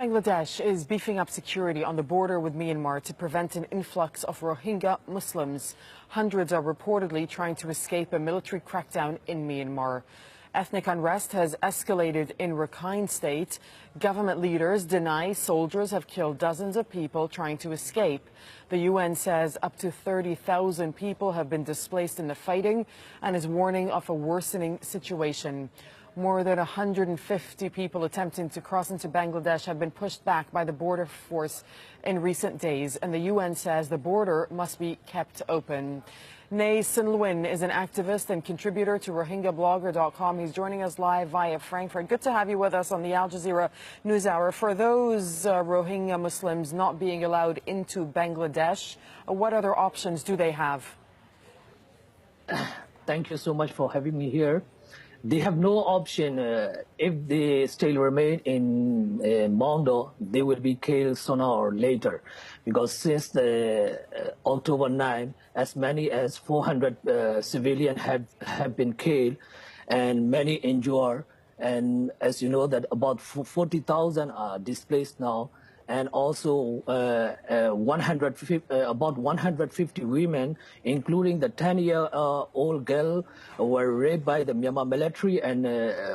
Bangladesh is beefing up security on the border with Myanmar to prevent an influx of Rohingya Muslims. Hundreds are reportedly trying to escape a military crackdown in Myanmar. Ethnic unrest has escalated in Rakhine State. Government leaders deny soldiers have killed dozens of people trying to escape. The UN says up to 30,000 people have been displaced in the fighting and is warning of a worsening situation. More than 150 people attempting to cross into Bangladesh have been pushed back by the border force in recent days, and the UN says the border must be kept open. Nay Sinlwin is an activist and contributor to RohingyaBlogger.com. He's joining us live via Frankfurt. Good to have you with us on the Al Jazeera News Hour. For those Rohingya Muslims not being allowed into Bangladesh, what other options do they have? Thank you so much for having me here. They have no option. If they still remain in Mondo, they will be killed sooner or later. Because since the October 9, as many as 400 civilians have been killed and many injured. And as you know, that about 40,000 are displaced now. And also about 150 women, including the 10-year-old girl, were raped by the Myanmar military and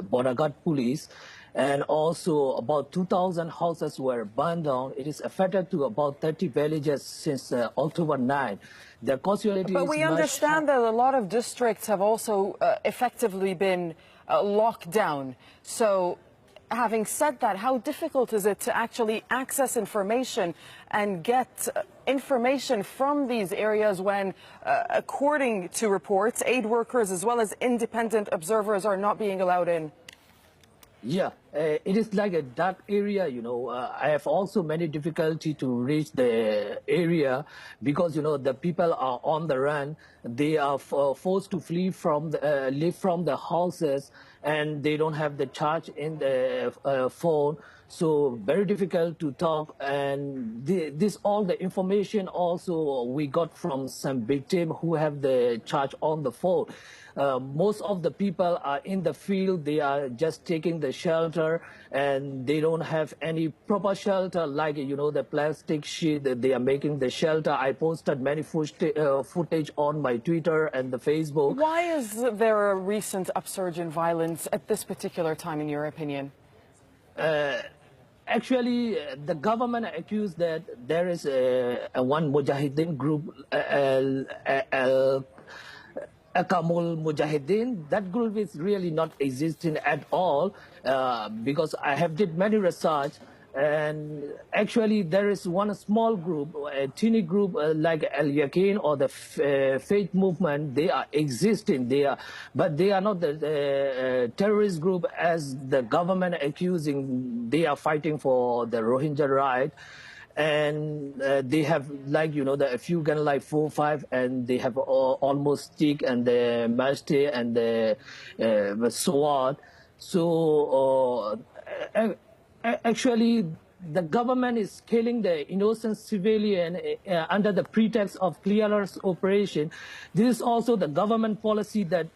border guard police. And also about 2,000 houses were burned down. It is affected to about 30 villages since October 9. The casualties. But we understand that a lot of districts have also effectively been locked down. So, having said that, how difficult is it to actually access information and get information from these areas when, according to reports, aid workers as well as independent observers are not being allowed in? Yeah, it is like a dark area, you know. I have also many difficulty to reach the area because, you know, the people are on the run. They are forced to flee from live from the houses, and they don't have the charge in the phone. So very difficult to talk. And this all the information also we got from some victim who have the charge on the phone. Most of the people are in the field. They are just taking the shelter, and they don't have any proper shelter, like, you know, the plastic sheet that they are making the shelter. I posted many footage on my Twitter and the Facebook. Why is there a recent upsurge in violence at this particular time, in your opinion? Actually, the government accused that there is one Mujahideen group, Akamul Mujahideen. That group is really not existing at all because I have did many research, and actually there is one small group, a teeny group like Al Yaqeen or the Faith Movement. They are existing, but they are not the terrorist group as the government accusing. They are fighting for the Rohingya right. And they have, like, you know, a few gun like 4 or 5, and they have almost stick and the machete and the sword. So actually, the government is killing the innocent civilian under the pretext of clearance operation. This is also the government policy that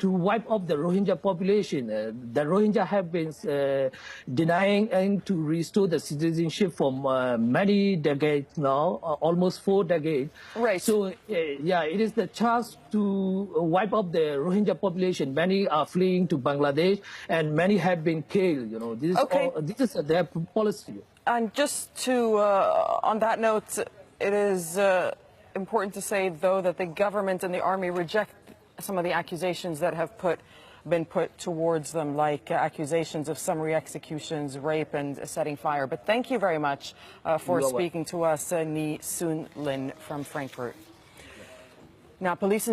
to wipe off the Rohingya population. The Rohingya have been denying and to restore the citizenship for many decades now, almost 4 decades. Right. So yeah, it is the chance to wipe off the Rohingya population. Many are fleeing to Bangladesh, and many have been killed. You know, this is okay. This is their policy. And just to, on that note, it is important to say, though, that the government and the army reject some of the accusations that have been put towards them, like accusations of summary executions, rape, and setting fire. But thank you very much for speaking to us, Ni Soon Lin from Frankfurt. Now, police